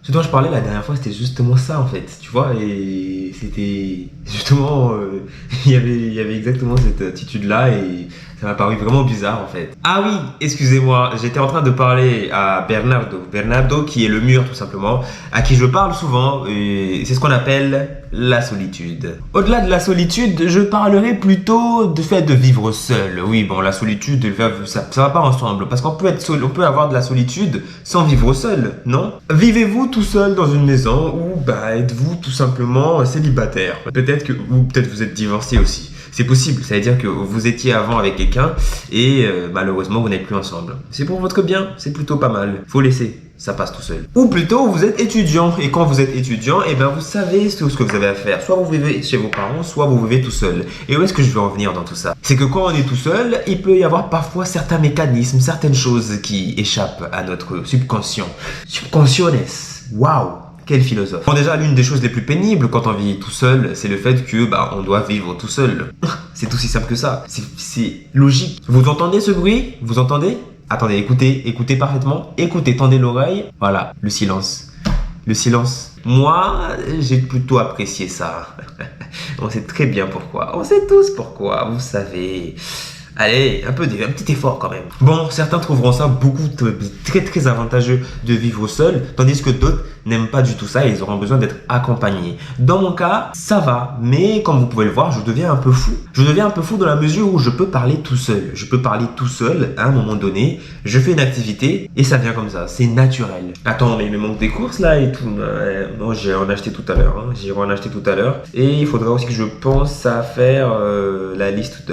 Ce dont je parlais la dernière fois, c'était justement ça en fait, tu vois, et c'était justement, il y avait exactement cette attitude-là et ça m'a paru vraiment bizarre en fait. Ah oui, excusez-moi, j'étais en train de parler à Bernardo qui est le mur tout simplement, à qui je parle souvent, et c'est ce qu'on appelle la solitude. Au-delà de la solitude, je parlerai plutôt du fait de vivre seul. Oui, bon, la solitude, ça va pas ensemble, parce qu'on peut être seul, on peut avoir de la solitude sans vivre seul, non? Vivez-vous tout seul dans une maison ou êtes-vous tout simplement célibataire? Peut-être que, ou peut-être vous êtes divorcé aussi. C'est possible, ça veut dire que vous étiez avant avec quelqu'un et malheureusement vous n'êtes plus ensemble. C'est pour votre bien, c'est plutôt pas mal. Faut laisser, ça passe tout seul. Ou plutôt vous êtes étudiant et quand vous êtes étudiant, vous savez ce que vous avez à faire. Soit vous vivez chez vos parents, soit vous vivez tout seul. Et où est-ce que je veux en venir dans tout ça? C'est que quand on est tout seul, il peut y avoir parfois certains mécanismes, certaines choses qui échappent à notre subconscient. Subconsciones. Waouh! Quel philosophe. Bon, déjà, l'une des choses les plus pénibles quand on vit tout seul, c'est le fait que on doit vivre tout seul. C'est aussi simple que ça. C'est logique. Vous entendez ce bruit? Vous entendez? Attendez, écoutez parfaitement. Écoutez, tendez l'oreille. Voilà, le silence. Le silence. Moi, j'ai plutôt apprécié ça. On sait très bien pourquoi. On sait tous pourquoi, vous savez. Allez, un petit effort quand même. Bon, certains trouveront ça très très avantageux de vivre seul, tandis que d'autres n'aiment pas du tout ça et ils auront besoin d'être accompagnés. Dans mon cas, ça va, mais comme vous pouvez le voir, je deviens un peu fou. Je deviens un peu fou dans la mesure où je peux parler tout seul. Je peux parler tout seul à un moment donné, je fais une activité et ça vient comme ça, c'est naturel. Attends, mais il me manque des courses là et tout. Non, j'ai en acheté tout à l'heure. J'ai en acheté tout à l'heure. Et il faudra aussi que je pense à faire la liste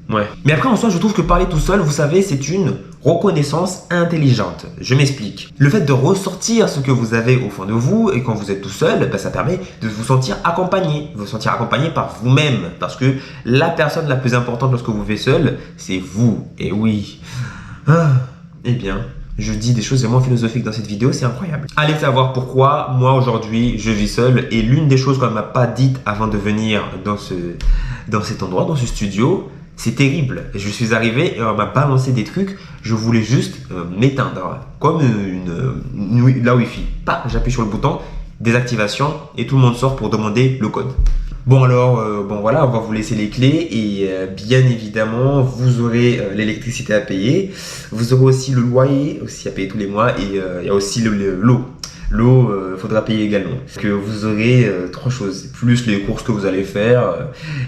ouais. Mais après, en soi, je trouve que parler tout seul, vous savez, c'est une reconnaissance intelligente. Je m'explique. Le fait de ressortir ce que vous avez au fond de vous et quand vous êtes tout seul, ça permet de vous sentir accompagné. Vous sentir accompagné par vous-même. Parce que la personne la plus importante lorsque vous vivez seul, c'est vous. Et oui. Eh bien, je dis des choses vraiment philosophiques dans cette vidéo, c'est incroyable. Allez savoir pourquoi, moi aujourd'hui, je vis seul. Et l'une des choses qu'on ne m'a pas dites avant de venir dans cet endroit, dans ce studio, c'est terrible. Je suis arrivé et on m'a balancé des trucs. Je voulais juste m'éteindre. Comme la Wi-Fi. J'appuie sur le bouton, désactivation et tout le monde sort pour demander le code. Bon alors, voilà, on va vous laisser les clés et bien évidemment, vous aurez l'électricité à payer. Vous aurez aussi le loyer aussi à payer tous les mois et il y a aussi l'eau. L'eau, faudra payer également. Que vous aurez trois choses, plus les courses que vous allez faire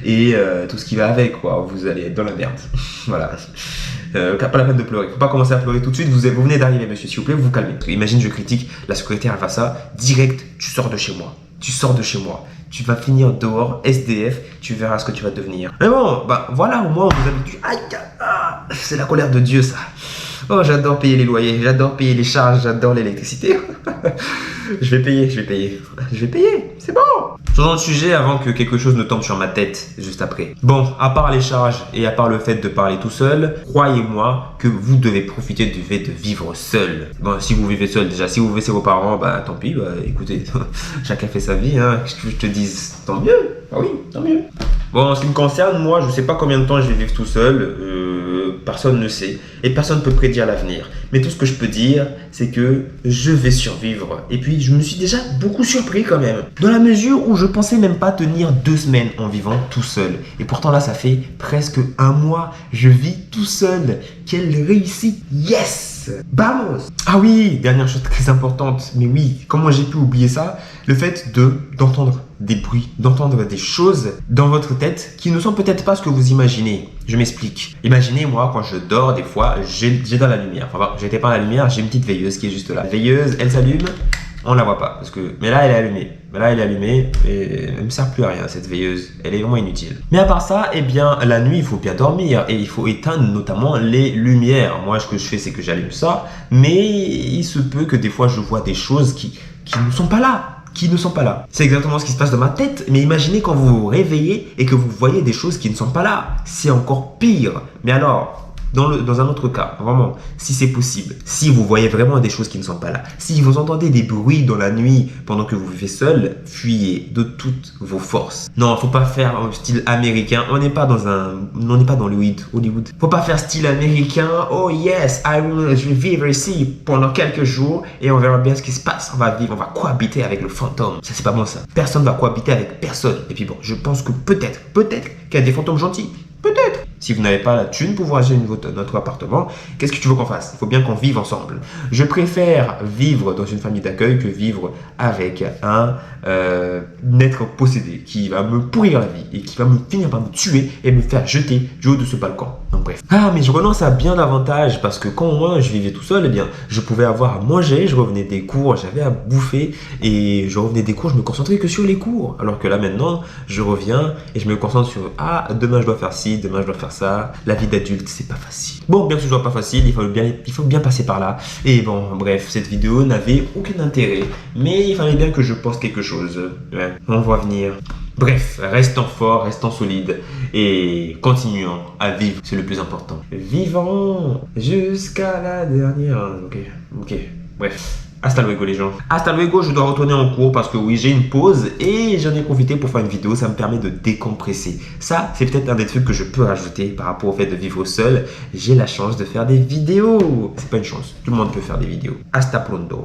et tout ce qui va avec, quoi. Vous allez être dans la merde. Voilà. Pas la peine de pleurer. Faut pas commencer à pleurer tout de suite. Vous venez d'arriver, monsieur, s'il vous plaît, vous vous calmez. Imagine, je critique, la secrétaire, elle va ça. Direct, tu sors de chez moi. Tu sors de chez moi. Tu vas finir dehors, SDF, tu verras ce que tu vas devenir. Mais bon, voilà, au moins, on vous habitue. Aïe, c'est la colère de Dieu, ça. Oh, j'adore payer les loyers, j'adore payer les charges, j'adore l'électricité. Je vais payer, c'est bon. Changeons de sujet avant que quelque chose ne tombe sur ma tête juste après. Bon, à part les charges et à part le fait de parler tout seul, croyez-moi que vous devez profiter du fait de vivre seul. Bon, si vous vivez seul déjà, si vous vivez chez vos parents, tant pis, écoutez, chacun fait sa vie, hein. Qu'est-ce que je te dise? Tant mieux. Ah oui, tant mieux. Bon, en ce qui me concerne, moi, je sais pas combien de temps je vais vivre tout seul. Personne ne sait et personne ne peut prédire l'avenir. Mais tout ce que je peux dire, c'est que je vais survivre. Et puis, je me suis déjà beaucoup surpris quand même. Dans la mesure où je pensais même pas tenir 2 semaines en vivant tout seul. Et pourtant là, ça fait presque 1 mois. Je vis tout seul. Quelle réussite! Yes! Vamos! Ah oui, dernière chose très importante. Mais oui, comment j'ai pu oublier ça? Le fait d'entendre des bruits, d'entendre des choses dans votre tête qui ne sont peut-être pas ce que vous imaginez. Je m'explique. Imaginez, moi, quand je dors, des fois, j'ai dans la lumière. Enfin, j'étais pas à la lumière, j'ai une petite veilleuse qui est juste là. La veilleuse, elle s'allume, on la voit pas. Mais là, elle est allumée. Et elle ne me sert plus à rien, cette veilleuse. Elle est vraiment inutile. Mais à part ça, la nuit, il faut bien dormir et il faut éteindre notamment les lumières. Moi, ce que je fais, c'est que j'allume ça. Mais il se peut que des fois, je vois des choses qui ne sont pas là. C'est exactement ce qui se passe dans ma tête. Mais imaginez quand vous vous réveillez et que vous voyez des choses qui ne sont pas là. C'est encore pire. Mais alors, Dans un autre cas, vraiment, si c'est possible, si vous voyez vraiment des choses qui ne sont pas là, si vous entendez des bruits dans la nuit pendant que vous vivez seul, fuyez de toutes vos forces. Non, faut pas faire un style américain. On n'est pas dans Hollywood. Faut pas faire style américain. Oh yes, je vais vivre ici pendant quelques jours et on verra bien ce qui se passe. On va cohabiter avec le fantôme. Ça, c'est pas bon ça. Personne va cohabiter avec personne. Et puis bon, je pense que peut-être qu'il y a des fantômes gentils. Peut-être. Si vous n'avez pas la thune pour acheter notre appartement, qu'est-ce que tu veux qu'on fasse? Il faut bien qu'on vive ensemble. Je préfère vivre dans une famille d'accueil que vivre avec un être possédé qui va me pourrir la vie et qui va me finir par me tuer et me faire jeter du haut de ce balcon. Donc bref. Ah, mais je renonce à bien davantage parce que quand moi je vivais tout seul, eh bien, je pouvais avoir à manger, je revenais des cours, j'avais à bouffer et je revenais des cours, je me concentrais que sur les cours. Alors que là maintenant, je reviens et je me concentre sur demain je dois faire ci, demain je dois faire ça. La vie d'adulte, c'est pas facile. Bon, bien que ce soit pas facile, il faut bien passer par là. Et bon, bref, cette vidéo n'avait aucun intérêt, mais il fallait bien que je poste quelque chose. Ouais, on va venir. Bref, restons forts, restons solides et continuons à vivre, c'est le plus important. Vivons jusqu'à la dernière. Ok, bref. Hasta luego les gens. Hasta luego, je dois retourner en cours parce que oui, j'ai une pause et j'en ai profité pour faire une vidéo, ça me permet de décompresser. Ça, c'est peut-être un des trucs que je peux rajouter par rapport au fait de vivre seul. J'ai la chance de faire des vidéos. C'est pas une chance, tout le monde peut faire des vidéos. Hasta pronto.